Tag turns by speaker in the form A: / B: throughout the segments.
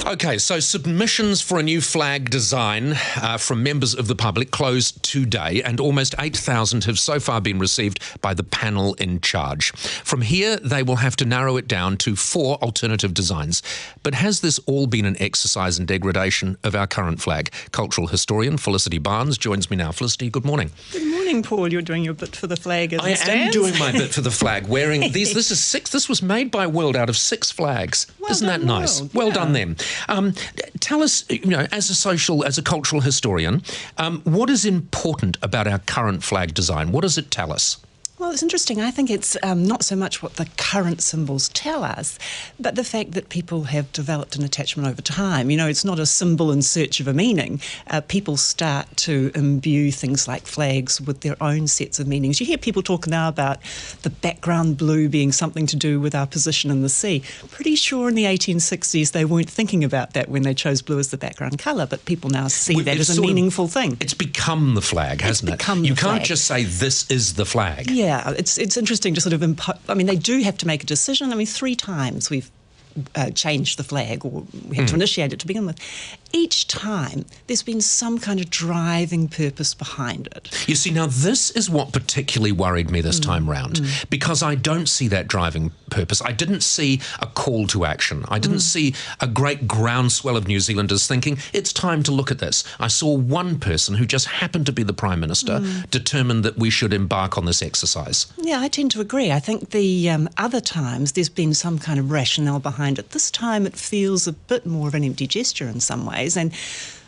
A: Okay, so submissions for a new flag design from members of the public closed today, and almost 8,000 have so far been received by the panel in charge. From here, they will have to narrow it down to 4 alternative designs. But has this all been an exercise in degradation of our current flag? Cultural historian Felicity Barnes joins me now. Felicity, good morning.
B: Good morning, Paul. You're doing your bit for the flag, as it stands.
A: I am doing my bit for the flag, wearing these. This is 6. This was made by World out of 6 flags.
B: Well
A: Isn't that
B: done,
A: nice?
B: World.
A: Well
B: Yeah.
A: done them. Tell us, as a cultural historian, what is important about our current flag design? What does it tell us?
B: Well, it's interesting. I think it's not so much what the current symbols tell us, but the fact that people have developed an attachment over time. You know, it's not a symbol in search of a meaning. People start to imbue things like flags with their own sets of meanings. You hear people talk now about the background blue being something to do with our position in the sea. Pretty sure in the 1860s they weren't thinking about that when they chose blue as the background colour, but people now see that as a meaningful thing.
A: It's become the flag, hasn't it? You can't just say this is the flag.
B: Yeah, it's interesting to sort of they do have to make a decision. 3 times we've changed the flag, or we had to initiate it to begin with. Each time there's been some kind of driving purpose behind it.
A: You see, now this is what particularly worried me this time round, because I don't see that driving purpose. I didn't see a call to action. I didn't see a great groundswell of New Zealanders thinking, it's time to look at this. I saw one person who just happened to be the Prime Minister determined that we should embark on this exercise.
B: Yeah, I tend to agree. I think the other times there's been some kind of rationale behind it. This time it feels a bit more of an empty gesture in some ways. And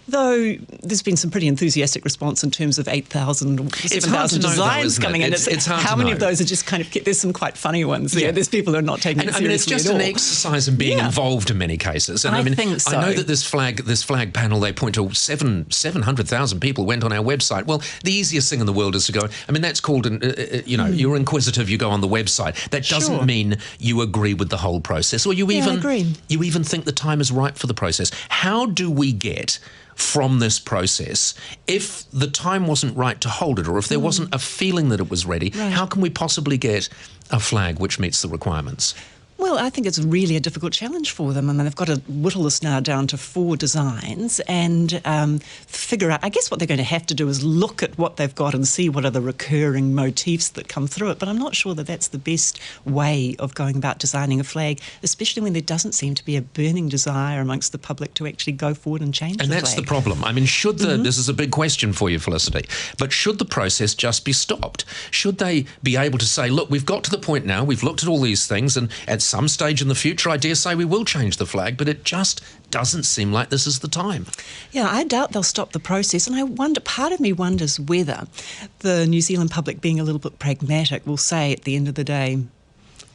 B: though there's been some pretty enthusiastic response in terms of 8,000 or 7,000 designs coming in,
A: it's hard
B: how
A: to
B: many
A: know.
B: of those are just kind of, there's some quite funny ones there. There's people who are not taking it seriously
A: it's just
B: at all.
A: an exercise in being involved in many cases. And
B: I think so.
A: I know that this flag panel, they point to 700,000 people went on our website. Well, the easiest thing in the world is to go, that's called, you're inquisitive, you go on the website. That doesn't mean you agree with the whole process, or you even think the time is right for the process. How do we get from this process, if the time wasn't right to hold it, or if there wasn't a feeling that it was ready, how can we possibly get a flag which meets the requirements?
B: Well, I think it's really a difficult challenge for them. They've got to whittle this now down to 4 designs and figure out, I guess what they're going to have to do is look at what they've got and see what are the recurring motifs that come through it. But I'm not sure that that's the best way of going about designing a flag, especially when there doesn't seem to be a burning desire amongst the public to actually go forward and change the flag.
A: And that's the problem. Should this is a big question for you, Felicity, but should the process just be stopped? Should they be able to say, look, we've got to the point now, we've looked at all these things, and at some stage in the future, I dare say we will change the flag, but it just doesn't seem like this is the time.
B: Yeah, I doubt they'll stop the process, and part of me wonders whether the New Zealand public, being a little bit pragmatic, will say at the end of the day,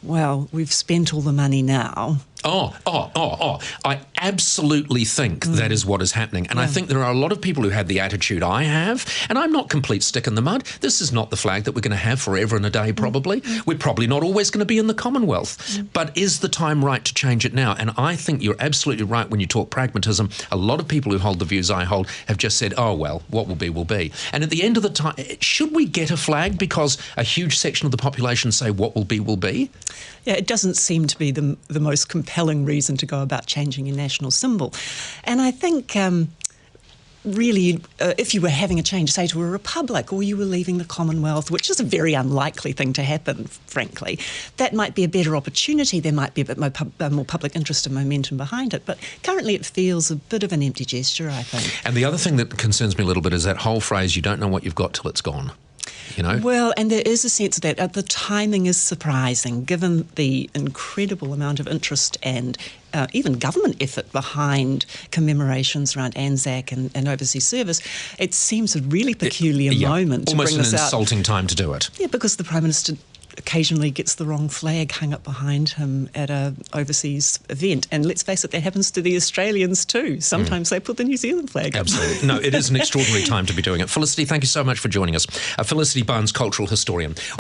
B: well, we've spent all the money now. I absolutely think that is what is happening. And I think there are a lot of people who have the attitude I have, and I'm not complete stick in the mud. This is not the flag that we're going to have forever and a day, probably. We're probably not always going to be in the Commonwealth. But is the time right to change it now? And I think you're absolutely right when you talk pragmatism. A lot of people who hold the views I hold have just said, oh, well, what will be, will be. And at the end of the time, should we get a flag because a huge section of the population say what will be, will be? Yeah, it doesn't seem to be the most compelling reason to go about changing your national symbol. And I think really, if you were having a change, say, to a republic, or you were leaving the Commonwealth, which is a very unlikely thing to happen, frankly, that might be a better opportunity. There might be a bit more public interest and momentum behind it. But currently it feels a bit of an empty gesture, I think.
A: And the other thing that concerns me a little bit is that whole phrase, you don't know what you've got till it's gone.
B: Well, and there is a sense of that. The timing is surprising, given the incredible amount of interest and even government effort behind commemorations around Anzac and overseas service. It seems a really peculiar moment to bring this out.
A: Almost an insulting time to do it.
B: Yeah, because the Prime Minister occasionally gets the wrong flag hung up behind him at an overseas event. And let's face it, that happens to the Australians too. Sometimes they put the New Zealand flag up.
A: Absolutely. No, it is an extraordinary time to be doing it. Felicity, thank you so much for joining us. Felicity Barnes, cultural historian.